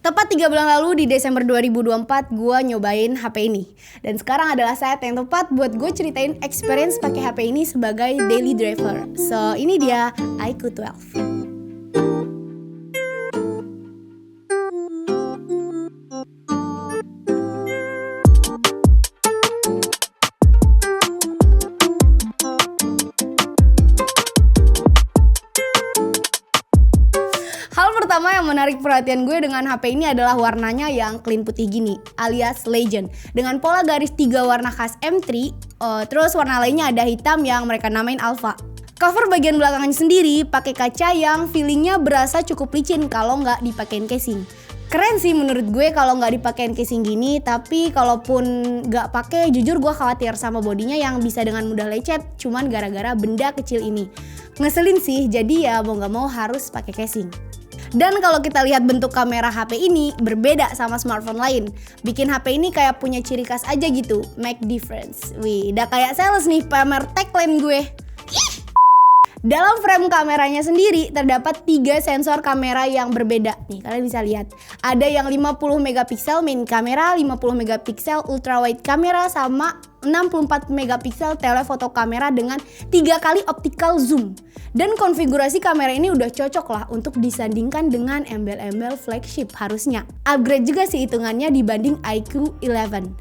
Tepat 3 bulan lalu di Desember 2024 gue nyobain HP ini. Dan sekarang adalah saat yang tepat buat gue ceritain experience pakai HP ini sebagai daily driver. So ini dia iQOO 12. Hal pertama yang menarik perhatian gue dengan HP ini adalah warnanya yang clean putih gini, alias Legend. Dengan pola garis 3 warna khas M3, terus warna lainnya ada hitam yang mereka namain Alpha. Cover bagian belakangnya sendiri pakai kaca yang feelingnya berasa cukup licin kalau nggak dipakein casing. Keren sih menurut gue kalau nggak dipakein casing gini, tapi kalaupun nggak pakai, jujur gue khawatir sama bodinya yang bisa dengan mudah lecet, cuman gara-gara benda kecil ini. Ngeselin sih, jadi ya mau nggak mau harus pakai casing. Dan kalau kita lihat bentuk kamera HP ini berbeda sama smartphone lain. Bikin HP ini kayak punya ciri khas aja gitu, make difference. Wih, udah kayak sales nih pamer tagline gue. Dalam frame kameranya sendiri terdapat 3 sensor kamera yang berbeda. Nih kalian bisa lihat. Ada yang 50 megapiksel main kamera, 50 megapiksel ultrawide kamera, sama 64 megapiksel telephoto kamera dengan 3 kali optical zoom. Dan konfigurasi kamera ini udah cocok lah untuk disandingkan dengan embel-embel flagship harusnya. Upgrade juga sih hitungannya dibanding iQOO 11.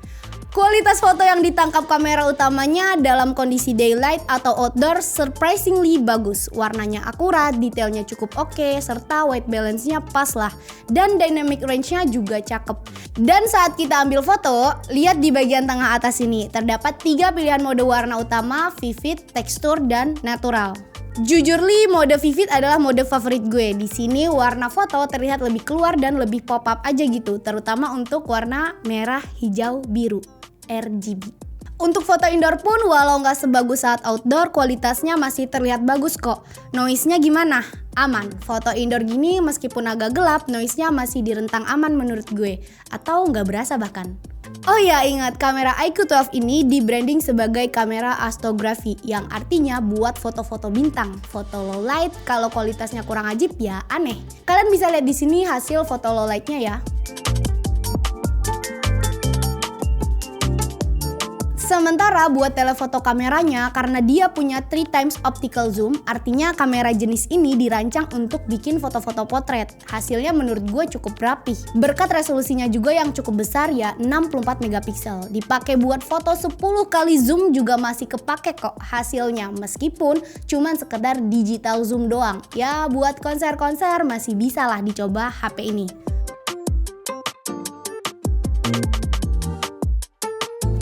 Kualitas foto yang ditangkap kamera utamanya dalam kondisi daylight atau outdoor surprisingly bagus. Warnanya akurat, detailnya cukup oke, serta white balance-nya pas lah. Dan dynamic range-nya juga cakep. Dan saat kita ambil foto, lihat di bagian tengah atas ini. Terdapat 3 pilihan mode warna utama, vivid, tekstur, dan natural. Jujur li, mode vivid adalah mode favorit gue. Di sini warna foto terlihat lebih keluar dan lebih pop up aja gitu, terutama untuk warna merah, hijau, biru. RGB. Untuk foto indoor pun walau nggak sebagus saat outdoor, kualitasnya masih terlihat bagus kok. Noise-nya gimana? Aman. Foto indoor gini meskipun agak gelap, noise-nya masih di rentang aman menurut gue. Atau nggak berasa bahkan. Oh ya, ingat, kamera iQOO 12 ini di branding sebagai kamera astrografi, yang artinya buat foto-foto bintang. Foto low light, kalau kualitasnya kurang ajib ya aneh. Kalian bisa lihat di sini hasil foto low light-nya ya. Sementara buat telefoto kameranya, karena dia punya 3 times optical zoom, artinya kamera jenis ini dirancang untuk bikin foto-foto potret. Hasilnya menurut gue cukup rapih. Berkat resolusinya juga yang cukup besar ya, 64 megapiksel. Dipakai buat foto 10 kali zoom juga masih kepake kok hasilnya, meskipun cuman sekedar digital zoom doang. Ya buat konser-konser masih bisa lah dicoba HP ini.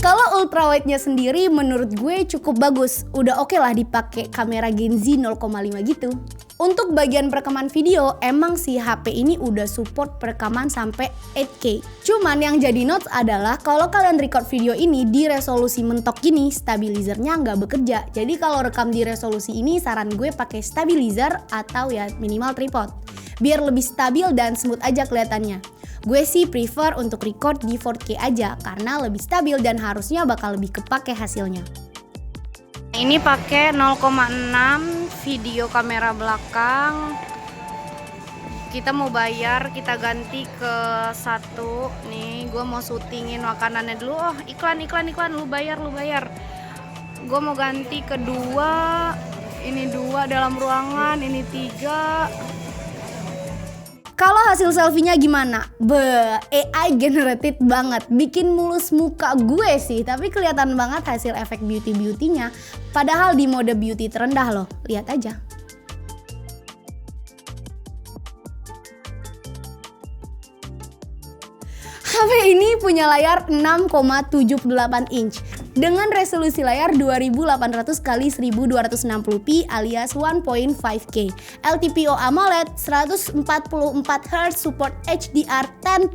Kalau ultrawide-nya sendiri menurut gue cukup bagus. Udah oke lah dipakai kamera Gen Z 0,5 gitu. Untuk bagian perekaman video, emang si HP ini udah support perekaman sampai 8K. Cuman yang jadi notes adalah kalau kalian record video ini di resolusi mentok gini, stabilizernya nggak bekerja. Jadi kalau rekam di resolusi ini, saran gue pakai stabilizer atau ya minimal tripod. Biar lebih stabil dan smooth aja kelihatannya. Gue sih prefer untuk record di 4K aja karena lebih stabil dan harusnya bakal lebih kepake hasilnya. Ini pakai 0,6 video kamera belakang. Kita mau bayar, kita ganti ke 1. Nih, gue mau syutingin makanannya dulu. Oh, iklan, lu bayar. Gue mau ganti ke 2. Ini 2 dalam ruangan, ini 3. Kalau hasil selfie-nya gimana? AI generated banget, bikin mulus muka gue sih, tapi kelihatan banget hasil efek beauty-beauty-nya. Padahal di mode beauty terendah loh, lihat aja. HP ini punya layar 6,78 inch dengan resolusi layar 2800 x 1260p alias 1.5K, LTPO AMOLED, 144Hz support HDR10+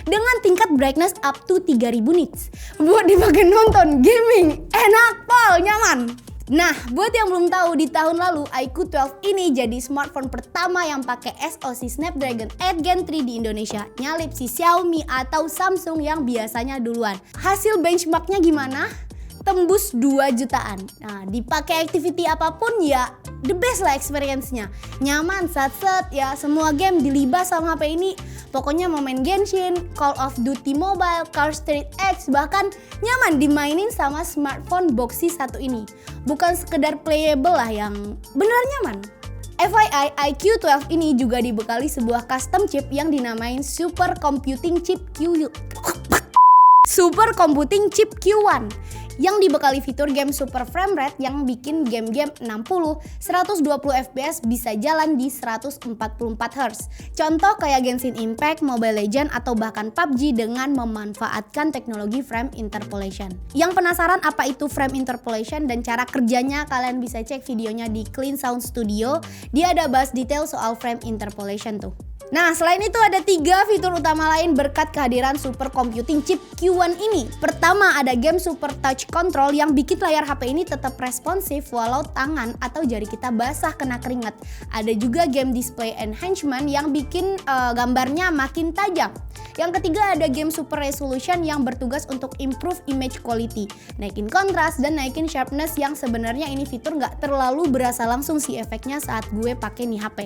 dengan tingkat brightness up to 3000 nits. Buat dipakai nonton, gaming, enak pol, nyaman. Nah, buat yang belum tahu, di tahun lalu iQOO 12 ini jadi smartphone pertama yang pakai SoC Snapdragon 8 Gen 3 di Indonesia, nyalip si Xiaomi atau Samsung yang biasanya duluan. Hasil benchmarknya gimana? Tembus 2 jutaan. Nah, dipakai activity apapun ya the best lah experience-nya. Nyaman, set ya, semua game dilibas sama HP ini. Pokoknya mau main Genshin, Call of Duty Mobile, Car Street X, bahkan nyaman dimainin sama smartphone Boxy satu ini. Bukan sekedar playable lah, yang beneran nyaman. FYI, iQ12 ini juga dibekali sebuah custom chip yang dinamain Super Computing Chip Q1 yang dibekali fitur game super frame rate yang bikin game-game 60, 120 fps bisa jalan di 144 Hz. Contoh kayak Genshin Impact, Mobile Legends, atau bahkan PUBG dengan memanfaatkan teknologi frame interpolation. Yang penasaran apa itu frame interpolation dan cara kerjanya, kalian bisa cek videonya di Clean Sound Studio. Dia ada bahas detail soal frame interpolation tuh. Nah, selain itu ada 3 fitur utama lain berkat kehadiran Super Computing Chip Q1 ini. Pertama, ada game Super Touch Control yang bikin layar HP ini tetap responsif walau tangan atau jari kita basah kena keringat. Ada juga game Display Enhancement yang bikin gambarnya makin tajam. Yang ketiga ada game Super Resolution yang bertugas untuk improve image quality, naikin kontras dan naikin sharpness, yang sebenarnya ini fitur nggak terlalu berasa langsung sih efeknya saat gue pakai nih HP.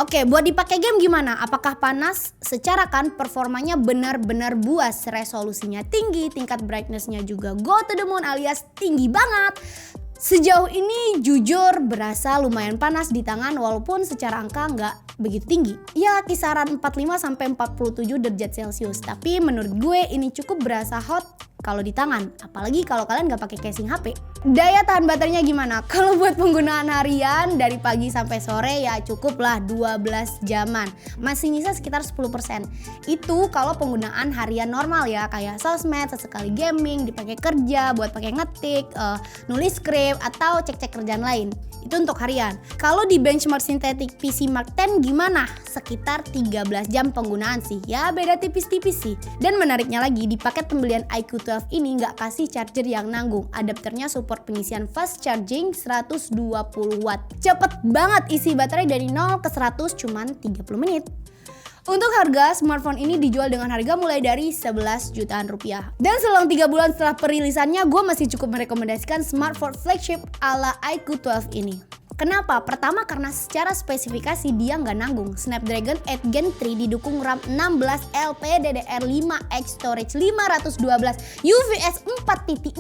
Oke, buat dipakai game gimana? Apakah panas? Secara kan performanya benar-benar buas, resolusinya tinggi, tingkat brightness-nya juga go to the moon alias tinggi banget. Sejauh ini jujur berasa lumayan panas di tangan walaupun secara angka nggak begitu tinggi. Ya kisaran 45-47 derajat Celcius, tapi menurut gue ini cukup berasa hot kalau di tangan, apalagi kalau kalian nggak pakai casing HP. Daya tahan baterainya gimana? Kalau buat penggunaan harian dari pagi sampai sore ya cukup lah 12 jaman. Masih nyisa sekitar 10%. Itu kalau penggunaan harian normal ya, kayak sosmed, sesekali gaming, dipakai kerja, buat pakai ngetik, nulis skrip, atau cek-cek kerjaan lain. Itu untuk harian. Kalau di benchmark Synthetic PC Mark 10 gimana? Sekitar 13 jam penggunaan sih. Ya beda tipis-tipis sih. Dan menariknya lagi, di paket pembelian iQ12 ini nggak kasih charger yang nanggung. Adapternya support pengisian fast charging 120 watt. Cepet banget isi baterai dari 0 ke 100 cuman 30 menit. Untuk harga, smartphone ini dijual dengan harga mulai dari 11 jutaan rupiah. Dan selang 3 bulan setelah perilisannya, gue masih cukup merekomendasikan smartphone flagship ala iQ12 ini. Kenapa? Pertama karena secara spesifikasi dia nggak nanggung. Snapdragon 8 Gen 3 didukung RAM 16 LPDDR5X storage 512 UFS 4.0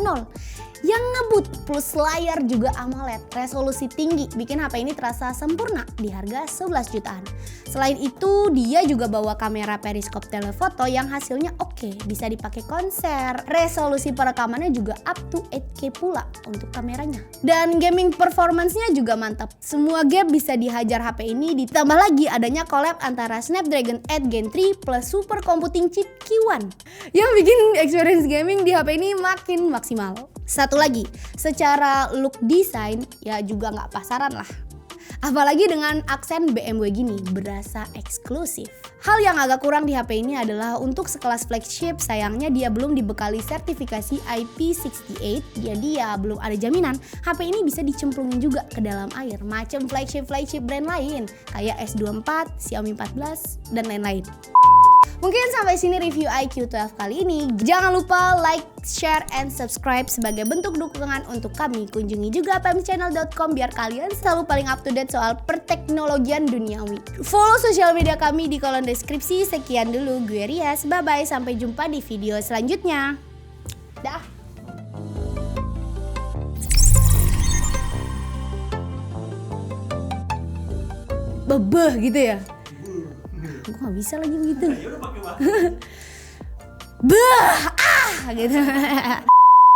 yang ngebut, plus layar juga AMOLED, resolusi tinggi, bikin HP ini terasa sempurna di harga 11 jutaan. Selain itu, dia juga bawa kamera periskop telefoto yang hasilnya oke, bisa dipakai konser. Resolusi perekamannya juga up to 8K pula untuk kameranya. Dan gaming performance-nya juga mantap. Semua game bisa dihajar HP ini, ditambah lagi adanya collab antara Snapdragon 8 Gen 3 plus Super Computing Chip Q1 yang bikin experience gaming di HP ini makin maksimal. Satu lagi, secara look design ya juga nggak pasaran lah. Apalagi dengan aksen BMW gini, berasa eksklusif. Hal yang agak kurang di HP ini adalah untuk sekelas flagship, sayangnya dia belum dibekali sertifikasi IP68, jadi ya belum ada jaminan HP ini bisa dicemplungin juga ke dalam air, macam flagship brand lain kayak S24, Xiaomi 14, dan lain-lain. Mungkin sampai sini review iQ12 kali ini. Jangan lupa like, share, and subscribe sebagai bentuk dukungan untuk kami. Kunjungi juga pmchannel.com biar kalian selalu paling up to date soal perteknologian duniawi. Follow sosial media kami di kolom deskripsi. Sekian dulu, gue Rias. Bye-bye, sampai jumpa di video selanjutnya. Dah. Bebeh gitu ya? Gue gak bisa lagi begitu. Bah, gitu.